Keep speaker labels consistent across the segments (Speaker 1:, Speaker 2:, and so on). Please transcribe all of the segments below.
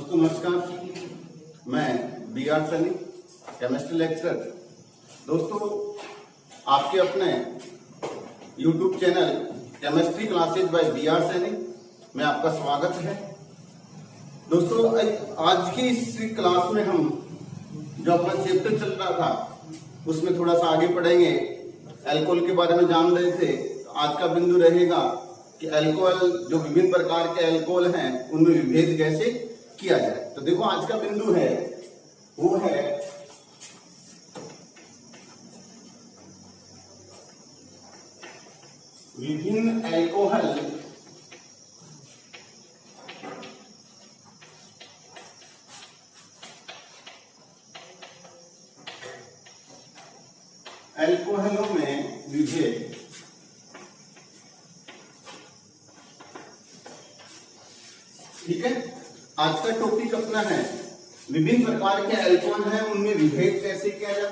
Speaker 1: दोस्तों नमस्कार, मैं B R Saini, chemistry lecturer. दोस्तों आपके अपने YouTube channel chemistry classes by B R Saini में आपका स्वागत है। दोस्तों आज की इस क्लास में हम जो अपना चैप्टर चल रहा था उसमें थोड़ा सा आगे पढ़ेंगे। अल्कोहल के बारे में जान रहे थे, आज का बिंदु रहेगा कि अल्कोहल जो विभिन्न प्रकार के अल्कोहल हैं उनमें विभेद कैसे किया जाए। तो देखो आज का बिंदु है वो है विभिन्न अल्कोहल अल्कोहलों में विभेद। ठीक है, आज का टॉपिक अपना है विभिन्न प्रकार के अल्कोहल हैं उनमें विभेद कैसे किया जाए।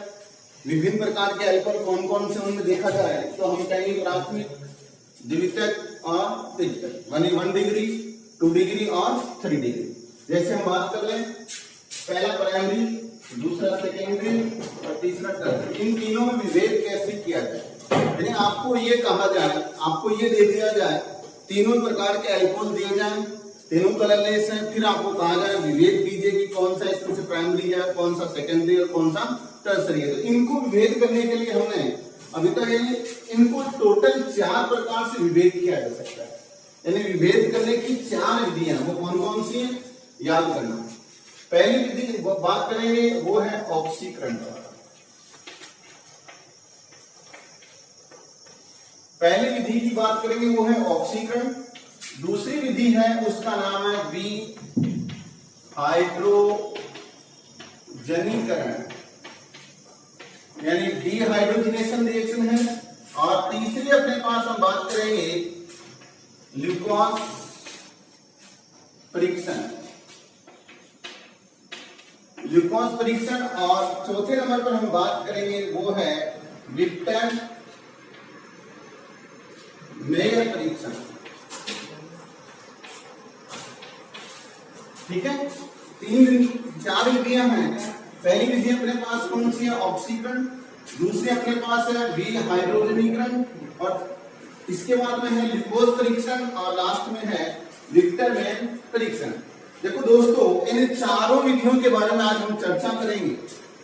Speaker 1: विभिन्न प्रकार के अल्कोहल कौन कौन से उनमें देखा जाए तो हम कहेंगे प्राथमिक, द्वितीयक और तृतीयक, 1 डिग्री, 2 डिग्री और 3 डिग्री। जैसे हम बात कर लें, पहला प्राइमरी, दूसरा सेकेंडरी और तीसरा टर्शियरी, इन तीनों में विभेद कैसे किया जाए। यानी आपको ये कहा जाए, आपको ये दे दिया जाए, तीनों प्रकार के अल्कोहल दिए जाए, तीनों कलरलेस हैं, फिर आपको कहा जाए विभेद कीजिए कि कौन सा इसमें से प्राइमरी है, कौन सा सेकेंडरी और कौन सा टर्शियरी है। तो इनको विभेद करने के लिए हमने अभी तक इनको टोटल 4 प्रकार से विभेद किया जा सकता है। यानी विभेद करने की 4 विधियां, वो कौन कौन सी हैं याद करना। पहली विधि बात करेंगे वो है ऑक्सीकरण। पहली विधि की बात करेंगे वो है ऑक्सीकरण। दूसरी विधि है उसका नाम है हाइड्रोजनीकरण, यानी डिहाइड्रोजनेशन रिएक्शन है। और तीसरी अपने पास हम बात करेंगे ल्यूकोस परीक्षण, ल्यूकोस परीक्षण। और चौथे नंबर पर हम बात करेंगे वो है विक्टर मेयर परीक्षण। ठीक है, 4 विधियां हैं। पहली विधि अपने पास कौन सी है ऑक्सीकरण, दूसरी अपने पास है डिहाइड्रोजनीकरण और इसके बाद में है ल्यूकोस परीक्षण और लास्ट में है विक्टर मेयर परीक्षण। देखो दोस्तों, इन चारों विधियों के बारे में आज हम चर्चा करेंगे।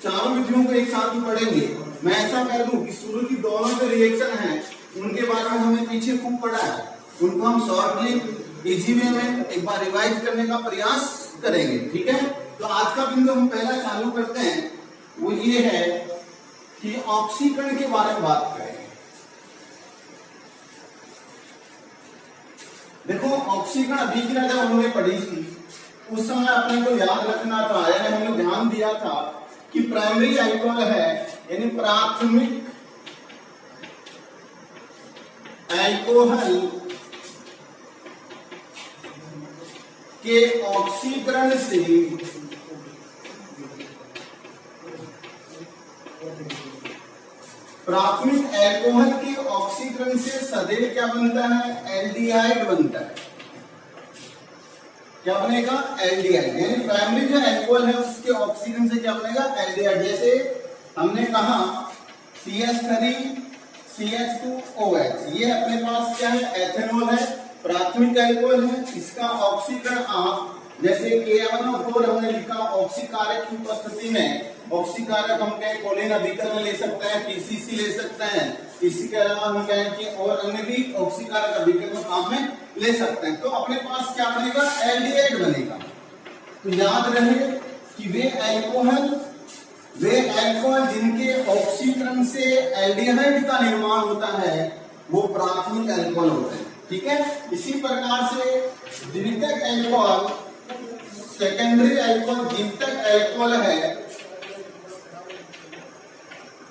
Speaker 1: चारों विधियों को एक साथ ही पढ़ेंगे। मैं ऐसा कह दूं कि शुरू की दोनों जो रिएक्शन हैं उनके बारे में हमने पीछे खूब पढ़ा है, उनको हम शॉर्टली इजी वे में एक बार रिवाइज करने का प्रयास करेंगे। ठीक है, तो आज का बिंदु हम पहला चालू करते हैं, वो ये है कि ऑक्सीकरण के बारे में बात करेंगे। देखो ऑक्सीकरण अभी की जब हमने पढ़ी थी उस समय अपने को याद रखना था, यानी हमने ध्यान दिया था कि प्राइमरी अल्कोहल है, यानी प्राथमिक अल्कोहल के ऑक्सीकरण से प्राथमिक अल्कोहल के ऑक्सीकरण से सदैव क्या बनता है, एल्डिहाइड बनता है। क्या बनेगा, एल्डिहाइड। यानी प्राइमरी जो अल्कोहल है उसके ऑक्सीकरण से क्या बनेगा, एल्डिहाइड। जैसे हमने कहा CH3 CH2OH, ये अपने पास क्या है, एथेनॉल है, प्राथमिक अल्कोहल है। इसका ऑक्सीकरण आप जैसे K1O4 हमने लिखा, ऑक्सीकारक की उपस्थिति में ऑक्सीकारक हम कहें कोलिन अभिकरण ले सकते हैं, PCC ले सकते हैं। इसी के अलावा हम कहें कि और अन्य भी ऑक्सीकारक अभिकरण काम में ले सकते हैं। तो अपने पास क्या बनेगा, एल्डिहाइड बनेगा। तो याद रहे कि वे अल्कोहल जिनके ऑक्सीकरण से एल्डिहाइड का निर्माण होता है वो प्राथमिक अल्कोहल होते हैं। ठीक है, इसी प्रकार से द्वितीयक अल्कोहल, सेकेंडरी अल्कोहल, द्वितीयक अल्कोहल है,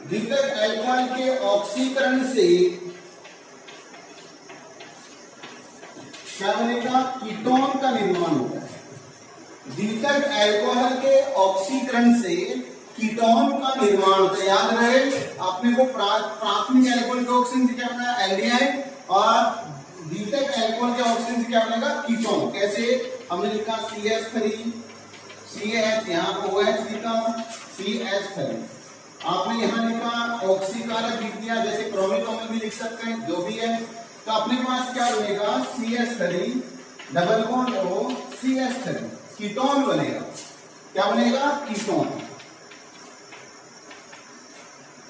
Speaker 1: द्वितीयक अल्कोहल के ऑक्सीकरण से क्या बनेगा, कीटोन का निर्माण होता है। द्वितीयक अल्कोहल के ऑक्सीकरण से कीटोन का निर्माण होता है। याद रहे आपने को प्राथमिक अल्कोहल के ऑक्सीजन से क्या बना, एल्डिहाइड, और द्वितीयक अल्कोहल के ऑक्सीजन से क्या बनेगा, कीटोन। कैसे, हमने लिखा CH3 CH यहाँ OH लिखा, CH3 आपने यहाँ लिखा, ऑक्सीकारक विक्रिया जैसे क्रोमिक अम्ल भी लिख सकते हैं, जो भी है। तो अपने पास क्या बनेगा, CH3 double bond O CH3 ketone बनेगा। क्या बनेगा, कीटोन।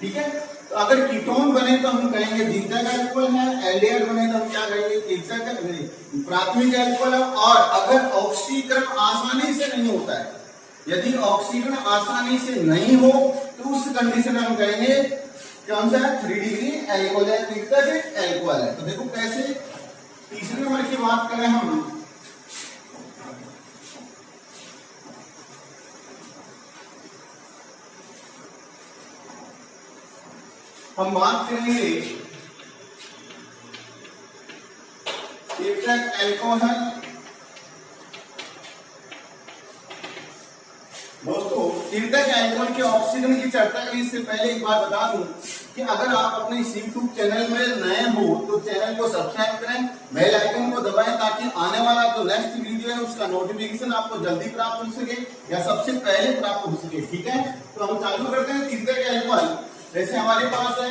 Speaker 1: ठीक है, तो अगर कीटोन बने तो हम कहेंगे द्वितीयक अल्कोहल है, एल्डिहाइड बने तो हम क्या कहेंगे, तृतीयक प्राथमिक अल्कोहल है। और अगर ऑक्सीकरण आसानी से नहीं होता है, यदि ऑक्सीकरण आसानी से नहीं हो तो उस कंडीशन में हम कहेंगे कौन सा है, 3 डिग्री अल्कोहल है, तृतीयक अल्कोहल है। तो देखो कैसे, तीसरे नंबर की बात करें हम बात करेंगे तृतीयक अल्कोहल। दोस्तों तृतीयक अल्कोहल के ऑक्सीकरण की चर्चा करने से पहले एक बात बता दूं कि अगर आप अपने इस YouTube चैनल में नए हो तो चैनल को सब्सक्राइब करें, बेल आइकन को दबाएं ताकि आने वाला जो नेक्स्ट वीडियो है उसका नोटिफिकेशन आपको जल्दी प्राप्त हो सके या सबसे पहले प्राप्त हो सके। ठीक है, तो हम चालू करते हैं तृतीयक अल्कोहल। जैसे हमारे पास है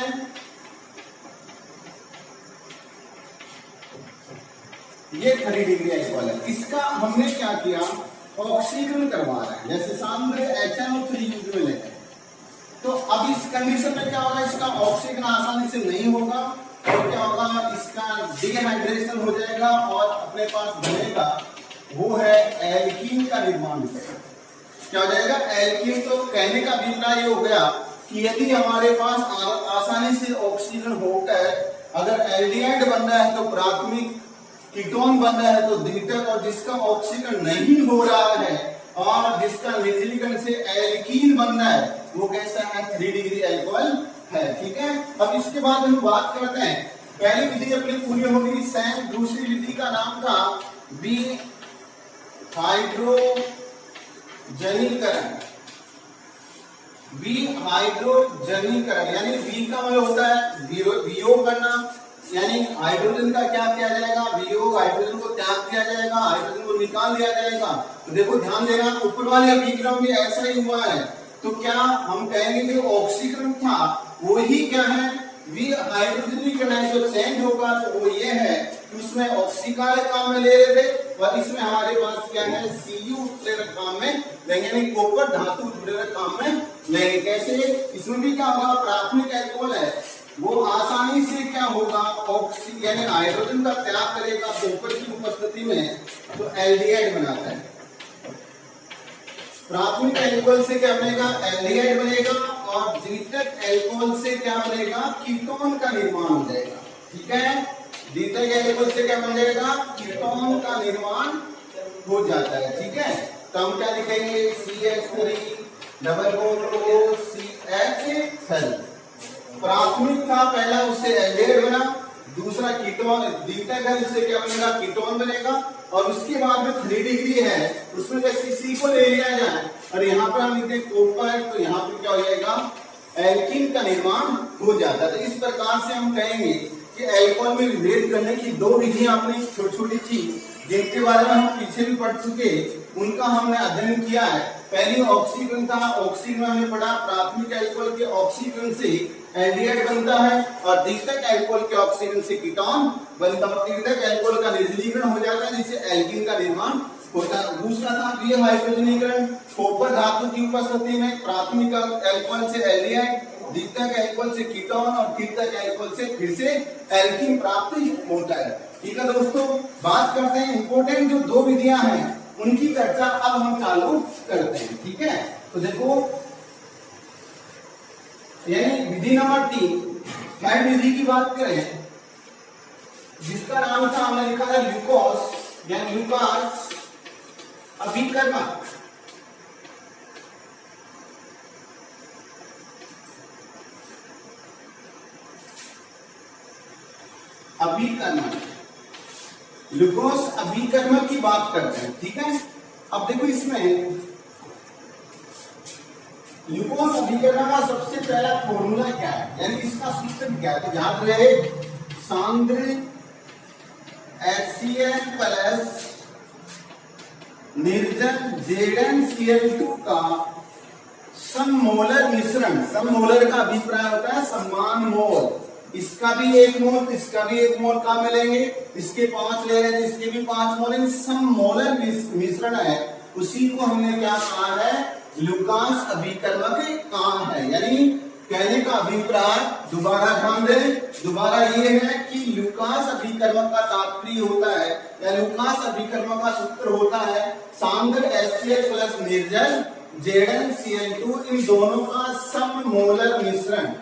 Speaker 1: ये 3 डिग्री अल्कोहल है, इसका हमने क्या किया, ऑक्सीकरण करवा रहा है, जैसे सांद्र HNO3 यूज में लेते हैं। तो अब इस कंडीशन में क्या होगा, इसका ऑक्सीकरण आसानी से नहीं होगा, तो क्या होगा, इसका डिहाइड्रेशन हो जाएगा और अपने पास बनेगा वो है एल्कीन का निर्माण होगा। क्या हो जाएगा, एल्कीन। तो कहने का अभिप्राय ये हो गया कि यदि हमारे पास आसानी से ऑक्सीजन होकर अगर एल्डिहाइड बन रहा है तो प्राथमिक, कीटोन बन रहा है तो द्वितीयक, और जिसका ऑक्सीकरण नहीं हो रहा है और जिसका निर्जलीकरण से एल्कीन बन रहा है वो कैसा है, 3 डिग्री अल्कोहल है। ठीक है, अब इसके बाद हम बात करते हैं, पहली विधि अपनी पूरी होगी, सेम। दूसरी विधि का नाम था विहाइड्रोजनीकरण, यानी वी का मतलब होता है वियोग करना, यानी हाइड्रोजन का क्या किया जाएगा, वियोग, हाइड्रोजन को त्याग दिया जाएगा, हाइड्रोजन को निकाल दिया जाएगा। तो देखो ध्यान देना, ऊपर वाले अभिक्रम भी ऐसा ही हुआ है। तो क्या हम कहेंगे जो ऑक्सीकरण था वही क्या है, विहाइड्रोजनीकरण है। जो चेंज होगा तो वो ये है कि उसमें ऑक्सीकारक काम में ले रहे थे और इसमें हमारे पास क्या है, Cu उत्प्रेरक काम में लेंगे, यानी कॉपर धातु उत्प्रेरक काम में लेंगे। कैसे, इसमें भी क्या होगा, प्राथमिक अल्कोहल है, वो आसानी से क्या होगा, ऑक्सी यानी हाइड्रोजन का त्याग करेगा कॉपर की उपस्थिति में, तो एल्डिहाइड बनाता है। प्राथमिक अल्कोहल से क्या बनेगा, एल्डिहाइड बनेगा, और द्वितीयक अल्कोहल से क्या बनेगा, कीटोन का निर्माण हो जाएगा। ठीक है, द्वितीयक अल्कोहल से क्या बन जाएगा, कीटोन का निर्माण हो जाता है। ठीक है, तो हम क्या लिखेंगे, CH3 double bond O CH3। प्राथमिक था पहला, उससे एल्डिहाइड बना, दूसरा कीटोन, द्वितीयक है उससे क्या बनेगा, कीटोन बनेगा, और उसके बाद में 3 डिग्री है उसमें जैसे C को ले लिया जाए और यहाँ पर हम लिखते हैं कॉपर, तो यहाँ पर क्या हो जाएगा, एल्कीन का निर्माण हो जाता है। तो इस प्रकार से हम कहेंगे कि अल्कोहल में विभेद करने की 2 विधियां अपनी छोटी छोटी चीज जिनके बारे में हम पीछे भी पढ़ चुके, उनका हमने अध्ययन किया है। पहली ऑक्सीकरण था, ऑक्सीकरण हमने पढ़ा, प्राथमिक अल्कोहल के ऑक्सीकरण से एल्डिहाइड बनता है और द्वितीयक अल्कोहल के ऑक्सीकरण से कीटोन बनता है, तृतीयक अल्कोहल का निर्जलीकरण हो जाता है जिससे एल्कीन का निर्माण होता है। दूसरा था विहाइड्रोजनीकरण, कॉपर धातु की उपस्थिति में प्राथमिक अल्कोहल से एल्डिहाइड, द्वितीयक अल्कोहल से कीटोन और तृतीयक अल्कोहल से फिर से एल्कीन प्राप्त होता है। ठीक है दोस्तों, बात करते हैं इंपोर्टेंट जो 2 विधियां हैं उनकी चर्चा अब हम चालू करते हैं। ठीक है, तो देखो, यानी विधि नंबर 3, थर्ड विधि की बात करें जिसका नाम था, हमने लिखा था ल्यूकोस, यानी ल्यूकास अभिकर्मक। अभिकर्मक, ग्लूकोज अभिकर्मक की बात करते हैं। ठीक है, अब देखो इसमें ग्लूकोज अभिकर्मक का सबसे पहला फॉर्मूला क्या है, यानी इसका सूत्र क्या है, तो याद रहे सांद्र HCl प्लस निर्जल ZnCl2 का सममोलर मिश्रण। सममोलर का अभिप्राय होता है समान मोल। इसका भी 1 मोल, इसका भी 1 मोल का मिलेंगे, इसके 5 ले रहे हैं, इसके भी 5 मोल। सममोलर मिश्रण है, उसी को हमने क्या कहा है, लुकास अभिकर्मक कहा है। यानी कहने का अभिप्राय, दोबारा ध्यान दें, दोबारा ये है कि लुकास अभिकर्मक का तात्पर्य होता है या लुकास अभिकर्मक का सूत्र होता है सांद्र HCl प्लस निर्जल ZnCl2, इन दोनों का सममोलर मिश्रण।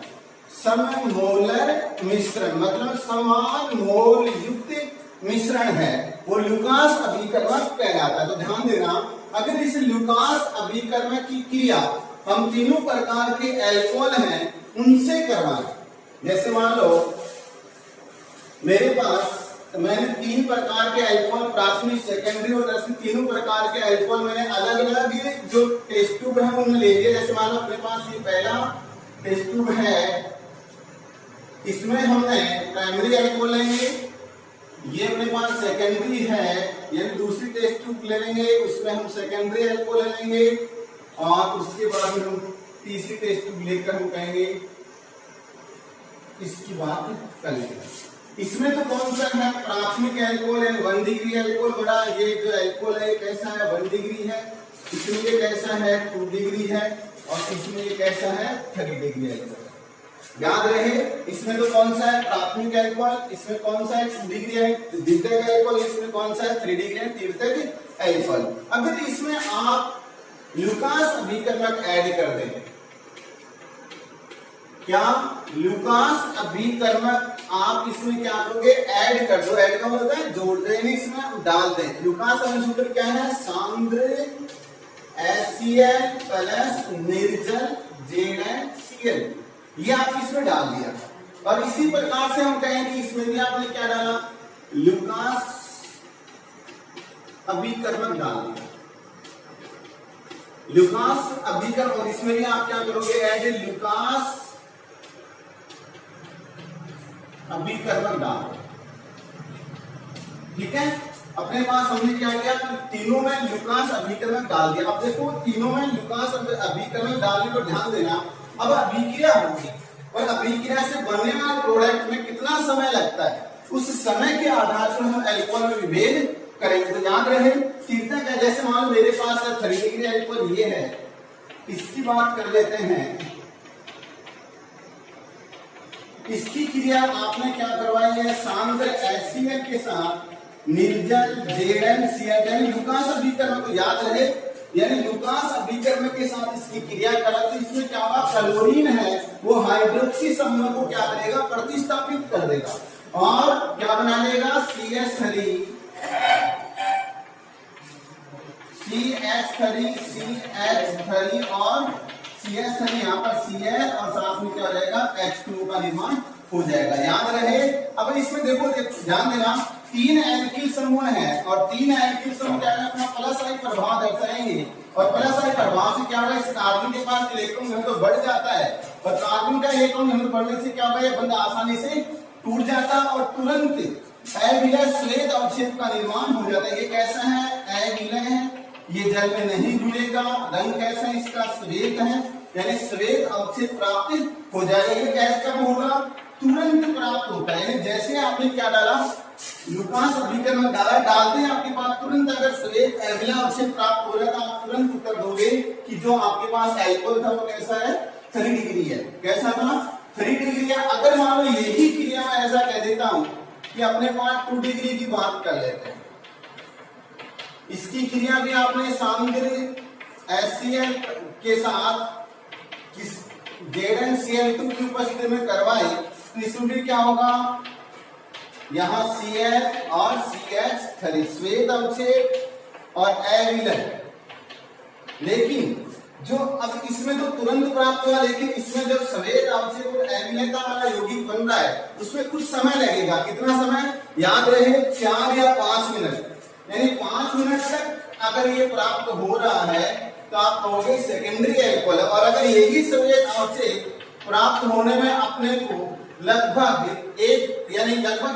Speaker 1: सममोलर मिश्रण मतलब समान मोल युक्त मिश्रण है, वो लुकास अभिकर्मक कहलाता है। तो ध्यान देना, अगर इस लुकास अभिकर्मक की क्रिया हम तीनों प्रकार के अल्कोहल हैं उनसे करवाएं, जैसे मान लो मेरे पास मैंने 3 प्रकार के अल्कोहल, प्राथमिक, सेकेंडरी और टर्शियरी, तीनों प्रकार के अल्कोहल मैंने अलग अलग जो टेस्ट ट्यूब है उनमें ले लिया। जैसे मान लो अपने पास ये पहला टेस्ट ट्यूब है, इसमें हमने प्राइमरी अल्कोहल लेंगे, ये अपने पास सेकेंडरी है, यानी दूसरी टेस्ट ट्यूब ले लेंगे, उसमें हम सेकेंडरी अल्कोहल ले लेंगे, और उसके बाद हम तीसरी टेस्ट ट्यूब लेकर हम कहेंगे इसकी बात करेंगे। इसमें तो कौन सा है, प्राथमिक अल्कोहल है 1 डिग्री अल्कोहल बड़ा, ये जो अल्कोहल है कैसा है 1 डिग्री है, इसमें ये कैसा है 2 डिग्री है, और इसमें ये कैसा है 3 डिग्री अल्कोहल। याद रहे, इसमें तो कौन सा है प्राथमिक अल्कोहल, इसमें कौन सा है 2 डिग्री है द्वितीयक अल्कोहल, इसमें कौन सा है 3 डिग्री है तृतीयक अल्कोहल। अगर इसमें आप लुकास अभिकर्मक ऐड कर दें, क्या लुकास अभिकर्मक आप इसमें क्या करोगे, ऐड कर दो। ऐड का मतलब होता है जोड़ दें, इसमें डाल दें। लुकास अभिसूत्र क्या है, सांद्र HCl प्लस निर्जल ZnCl, ये आप इसमें डाल दिया। और इसी प्रकार से हम कहें कि इसमें भी आपने क्या डाला, लुकास अभिकर्मक डाल दिया, लुकास अभिकर्मक, और इसमें भी आप क्या करोगे, ऐड लुकास अभिकर्मक डाल। ठीक है, अपने पास हमने क्या किया, तीनों में लुकास अभिकर्मक डाल दिया। अब देखो तीनों में लुकास अभिकर्मक डालने पर ध्यान देना, अब अभिक्रिया होगी और अभिक्रिया से बनने वाले प्रोडक्ट में कितना समय लगता है, उस समय के आधार पर हम अल्कोहल में विभेद करेंगे। तो याद रहे तीर्थक है, जैसे मान लो मेरे पास 3 डिग्री अल्कोहल ये है, इसकी बात कर लेते हैं। इसकी क्रिया आपने क्या करवाई है, सांद्र HCl के साथ निर्जल ZnCl, यानी लुकास अभिकर्मक को याद रहे, यानी लुकास अभिकर्मक के साथ इसकी क्रिया करा तो इसमें क्या होगा, क्लोरीन है वो हाइड्रोक्सी समूह को क्या करेगा, प्रतिस्थापित कर देगा और क्या बना लेगा, CH3 और CH3, यहाँ पर CH और साथ में क्या रहेगा H2O का निर्माण हो जाएगा। याद रहे, अब इसमें देखो ध्यान देना, 3 एल्किल समूह है और 3 एल्किल समूह क्या है, अपना प्लस आई प्रभाव दर्शाएंगे और प्लस आई प्रभाव से क्या होगा, इस कार्बन के पास इलेक्ट्रॉन घनत्व बढ़ जाता है और कार्बन का इलेक्ट्रॉन घनत्व बढ़ने से क्या होगा, ये बंद आसानी से टूट जाता है और तुरंत अविलय श्वेत अवक्षेप का निर्माण हो जाता है। ये कैसा है, अविलय है, ये जल में नहीं घुलेगा, रंग कैसा है इसका, श्वेत है, यानी श्वेत अवक्षेप प्राप्त हो जाएगा। ये गैस कब होगा, तुरंत प्राप्त होता है। जैसे आपने क्या डाला, लुकास अभिकर्मक डाला, डालते हैं आपके पास तुरंत अगर श्वेत अविलय अवक्षेप प्राप्त हो रहा है तो आप तुरंत उत्तर दोगे कि जो आपके पास अल्कोहल था वो कैसा है, 3 डिग्री है। कैसा था, 3 डिग्री है। अगर मान लो यही क्रिया मैं ऐसा कह देता हूं कि अपने पास 2 डिग्री की बात कर लेते हैं, इसकी क्रिया भी आपने सांद्र HCl के साथ ZnCl2 की उपस्थिति में करवाई तो इसमें भी क्या होगा, यहां Cl और CH3 श्वेत अवक्षेप और अविलय। लेकिन जो अब इसमें तो तुरंत प्राप्त हुआ, लेकिन इसमें जब श्वेत अवक्षेप और अविलय का वाला यौगिक बन रहा है उसमें कुछ समय लगेगा। कितना समय, याद रहे 4 या 5 मिनट, यानी 5 मिनट तक अगर ये प्राप्त हो रहा है तो आप कहोगे सेकेंडरी अल्कोहल। और अगर यही श्वेत अवक्षेप प्राप्त होने में अपने को लगभग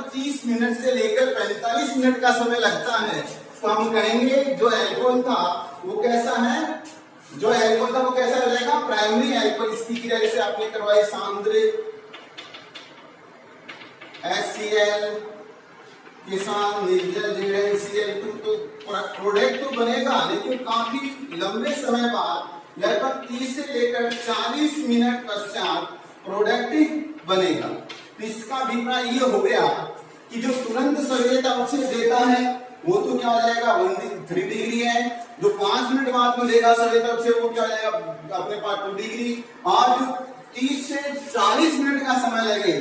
Speaker 1: 30 मिनट से लेकर 45 मिनट का समय लगता है तो हम कहेंगे जो एल्कोहल था वो कैसा है, जो एल्कोहल था वो कैसा हो जाएगा, प्राइमरी एल्कोहल। इसकी क्रिया जैसे आपने करवाई सांद्रिक HCl के साथ निर्जल ZnCl2, तो प्रोडक्ट तो बनेगा लेकिन काफी लंबे समय बाद लगभग 30 से लेकर 40 मिनट पश्चात प्रोडक्ट बनेगा। तो इसका अभिप्राय ये हो गया कि जो तुरंत संवेद अवशेष देता है वो तो क्या हो जाएगा 3 डिग्री है, जो 5 मिनट बाद में देगा संवेद अवशेष वो क्या हो जाएगा अपने पास 2 डिग्री, और जो 30 से 40 मिनट का समय लगे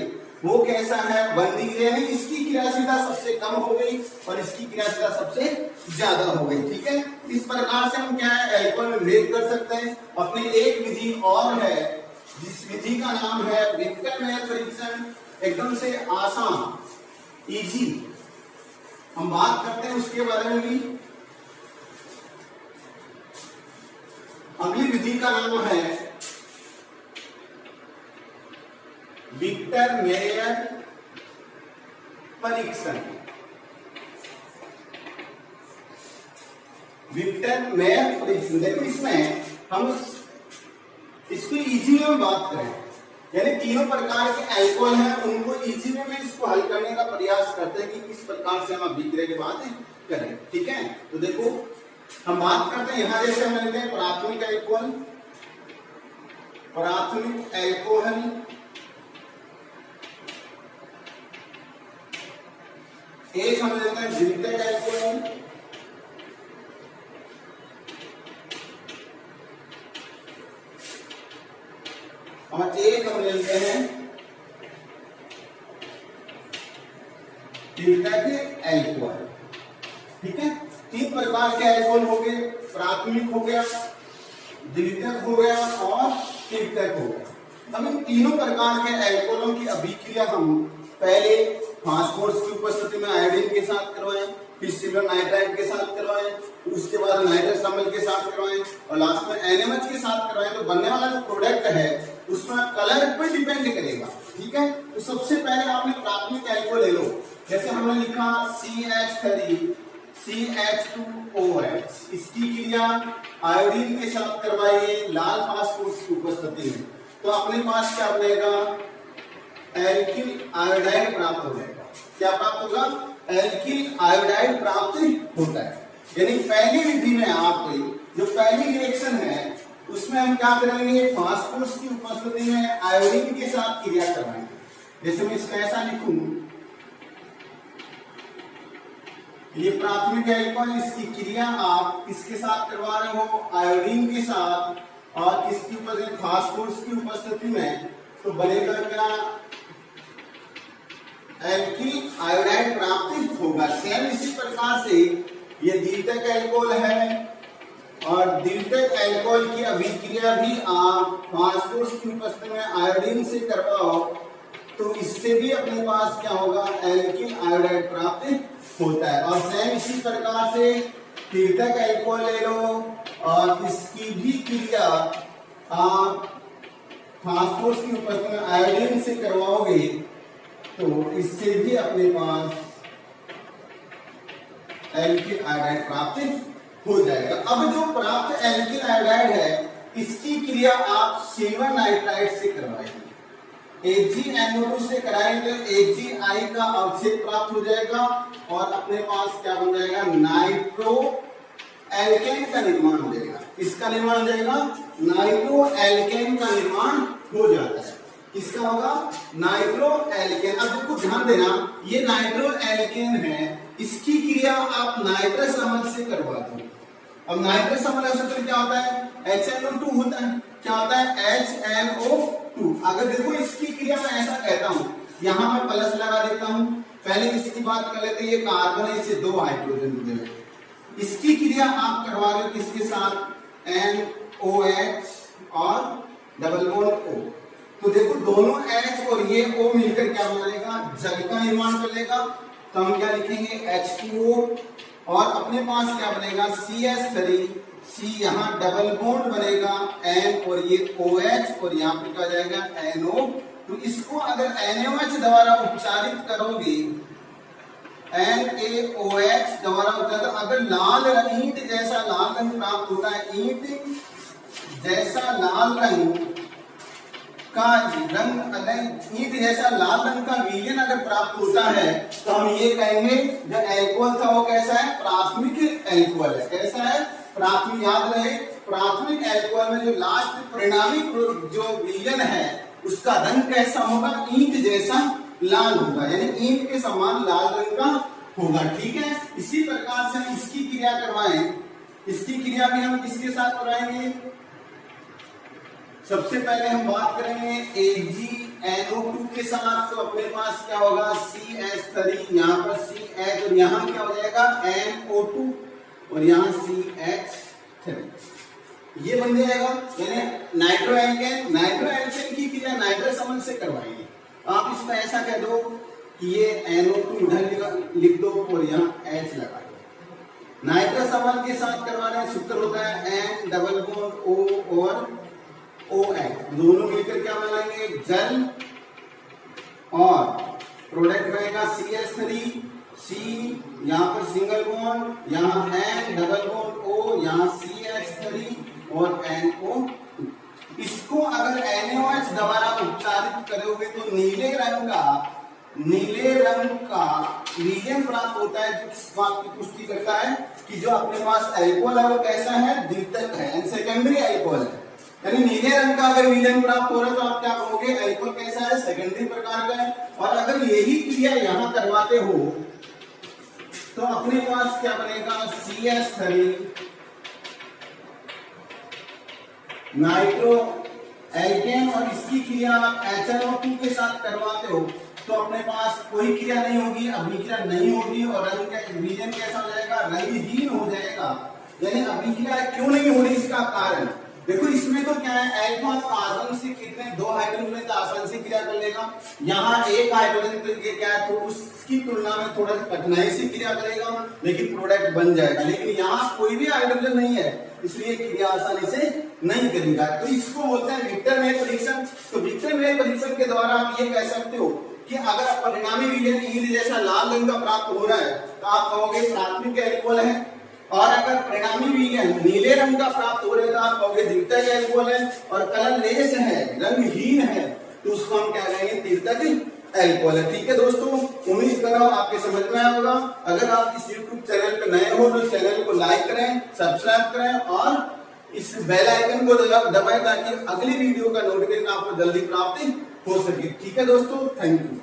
Speaker 1: वो कैसा है 1 डिग्री है। इसकी क्रियाशीलता सबसे कम हो गई और इसकी क्रियाशीलता सबसे ज्यादा हो गई। ठीक है, इस प्रकार से हम क्या है एल्कोहल में भेद कर सकते हैं। अपनी एक विधि और है जिस विधि का नाम है विक्टर-मेयर परीक्षण, एकदम से आसान इजी, हम बात करते हैं उसके बारे में भी। अगली विधि का नाम है विक्टर-मेयर परीक्षण। विक्टर-मेयर परीक्षण, देखो इसमें हम इसको इजी में बात करें, यानी तीनों प्रकार के अल्कोहल हैं उनको इजी में इसको हल करने का प्रयास करते हैं कि किस प्रकार से हम अभिक्रिया की बात करें। ठीक है, तो देखो हम बात करते हैं यहां जैसे हम लेते हैं प्राथमिक अल्कोहल, प्राथमिक अल्कोहल एक हम लेते हैं द्वितीयक अल्कोहल, और एक हम लेते हैं तृतीयक अल्कोहल। ठीक है, 3 प्रकार के अल्कोहल हो गए, प्राथमिक हो गया, द्वितीयक हो गया और तृतीयक हो गया। अब इन तीनों प्रकार के अल्कोहलों की अभिक्रिया हम पहले फास्फोरस की उपस्थिति में आयोडीन के साथ करवाएं, फिर सिल्वर नाइट्राइड के साथ करवाएं, उसके बाद नाइट्रस अम्ल के साथ करवाएं और लास्ट में NaMH के साथ करवाएं। तो बनने वाला जो प्रोडक्ट है उसमें कलर पर डिपेंड करेगा। ठीक है, तो सबसे पहले आपने प्राथमिक अल्कोहल ले लो, जैसे हमने लिखा CH3 CH2OH, इसकी क्रिया आयोडीन के साथ करवाइए लाल फास्फोरस की उपस्थिति में, तो अपने पास क्या बनेगा एल्किल आयोडाइड प्राप्त हो जाएगा। क्या प्राप्त होगा, एल्किल आयोडाइड प्राप्त होता है। यानी पहली विधि में आपकी जो पहली रिएक्शन है उसमें हम क्या करेंगे फास्फोरस की उपस्थिति में आयोडीन के साथ क्रिया करवाएंगे। जैसे मैं इसका ऐसा लिखूं, ये प्राथमिक अल्कोहल, इसकी क्रिया आप किसके साथ करवा रहे हो आयोडीन के साथ, और इसकी उपस्थिति फास्फोरस की उपस्थिति में, तो बनेगा क्या एल्किल आयोडाइड प्राप्त होगा। सेम इसी प्रकार से ये द्वितीयक अल्कोहल है और द्वितीयक अल्कोहल की अभिक्रिया भी आप फास्फोरस की उपस्थिति में आयोडीन से करवाओ तो इससे भी अपने पास क्या होगा एल्किल आयोडाइड प्राप्त होता है। और सेम इसी प्रकार से तृतीयक अल्कोहल ले लो और इसकी भी क्रिया आप फास्फोरस की उपस्थिति में आयोडीन से करवाओगे तो इससे भी अपने पास एल्किल आयोडाइड प्राप्त हो जाएगा। अब जो प्राप्त एल्किल आयोडाइड है इसकी क्रिया आप सिल्वर नाइट्राइड से करवाएंगे। AgNO2 से कराएंगे तो AgI का अवक्षेप प्राप्त हो जाएगा और अपने पास क्या बन जाएगा नाइट्रो एल्केन का निर्माण हो जाएगा। इसका निर्माण हो जाएगा नाइट्रो एल्केन का निर्माण हो जाता है। किसका होगा नाइट्रो एल्केन। अब देखो ध्यान देना ये नाइट्रो एल्केन है, इसकी क्रिया आप नाइट्रस अम्ल से करवा दो। अब नाइट्रस अम्ल से क्या होता है HNO2 होता है, क्या होता है HNO2। अगर देखो इसकी क्रिया मैं ऐसा कहता हूं, यहां मैं प्लस लगा देता हूं, पहले इसकी बात कर लेते हैं, ये कार्बन है इससे 2 हाइड्रोजन मिले, इसकी क्रिया आप करवा रहे हो किसके साथ NOH और डबल बॉन्ड O। तो देखो दोनों H और ये O मिलकर क्या बनेगा जल का निर्माण कर लेगा। तो हम क्या लिखेंगे H2O और अपने पास क्या बनेगा CH3, C यहाँ डबल बॉन्ड बनेगा N और ये OH और यहाँ पर क्या जाएगा NO। तो इसको अगर NaOH द्वारा उपचारित करोगे NaOH द्वारा होता है। तो अगर लाल रंग ईंट जैसा लाल रंग प्राप्त होता है, ईंट जैसा लाल रंग का ईंट जैसा लाल रंग का विलयन अगर प्राप्त होता है तो हम ये कहेंगे जो एल्कोहल था वो कैसा है, प्राथमिक एल्कोहल है। कैसा है, प्राथमिक। याद रहे प्राथमिक एल्कोहल में जो लास्ट परिणामी जो विलयन है उसका रंग कैसा होगा, ईंट जैसा लाल होगा, यानी ईंट के समान लाल रंग का होगा। ठीक है, इसी प्रकार से हम इसकी क्रिया करवाएं, इसकी क्रिया भी हम किसके साथ कराएंगे। सबसे पहले हम बात करेंगे AgNO2 के साथ। तो अपने पास क्या होगा, CH3, यहाँ पर CH और यहाँ क्या हो जाएगा NO2 और यहाँ CH3, ये बन जाएगा। यानी नाइट्रोएल्केन की क्रिया नाइट्रस अम्ल से करवाएंगे। आप इसमें ऐसा कह दो कि ये NO2 इधर लिख दो और यहाँ H लगा दो। नाइट्रस अम्ल के साथ करवाने सूत्र होता है N डबल बॉन्ड O और OH, दोनों मिलकर क्या बनाएंगे, जल, और प्रोडक्ट रहेगा CH3, C, यहाँ पर सिंगल बॉन्ड, यहाँ N डबल बॉन्ड O, यहाँ CH3 और NO। इसको अगर NaOH द्वारा उपचारित करोगे तो नीले रंग का विलयन प्राप्त होता है, जो इस बात की पुष्टि करता है कि जो अपने पास एल्कोहल है वो कैसा है, द्वितीयक है, सेकेंडरी एल्कोहल है। यानी नीले रंग का अगर विलयन प्राप्त हो रहा है तो आप क्या कहोगे, एल्कोहल कैसा है, सेकेंडरी प्रकार का है। और अगर यही क्रिया यहां करवाते हो तो अपने पास क्या बनेगा, CH3 नाइट्रो एल्केन, और इसकी क्रिया HNO2 के साथ करवाते हो तो अपने पास कोई क्रिया नहीं होगी, अभिक्रिया नहीं होगी और रंग का विलयन कैसा हो जाएगा, रंगहीन हो जाएगा। यानी अभिक्रिया क्यों नहीं हो रही, इसका कारण देखो, इसमें तो क्या है, अल्फा कार्बन से कितने, 2 हाइड्रोजन तो आसानी से क्रिया कर लेगा। यहाँ एक हाइड्रोजन तो ये क्या है, तो उसकी तुलना में थोड़ा कठिनाई से क्रिया करेगा, लेकिन प्रोडक्ट बन जाएगा। लेकिन यहाँ कोई भी हाइड्रोजन नहीं है, इसलिए क्रिया आसानी से नहीं करेगा। तो इसको बोलते हैं विक्टर-मेयर परीक्षण। तो विक्टर-मेयर परीक्षण के द्वारा आप ये कह सकते हो कि अगर परिणामी विलयन ईंट जैसा लाल रंग का प्राप्त हो रहा है तो आप कहोगे प्राथमिक एल्कोहल है, और अगर परिणामी विलयन नीले रंग का प्राप्त हो रहा है तो आप कहोगे द्वितीयक एल्कोहल है, और कलरलेस है, रंगहीन है, तो उसको हम क्या कहेंगे, तृतीयक एल्कोहल है। ठीक है दोस्तों, उम्मीद कर रहा हूं आपके समझ में आया होगा। अगर आप इस YouTube चैनल पर नए हो तो चैनल को लाइक करें, सब्सक्राइब करें और इस बेल आइकन को दबाएं ताकि अगली वीडियो का नोटिफिकेशन आपको जल्दी प्राप्त हो सके। ठीक है दोस्तों, थैंक यू।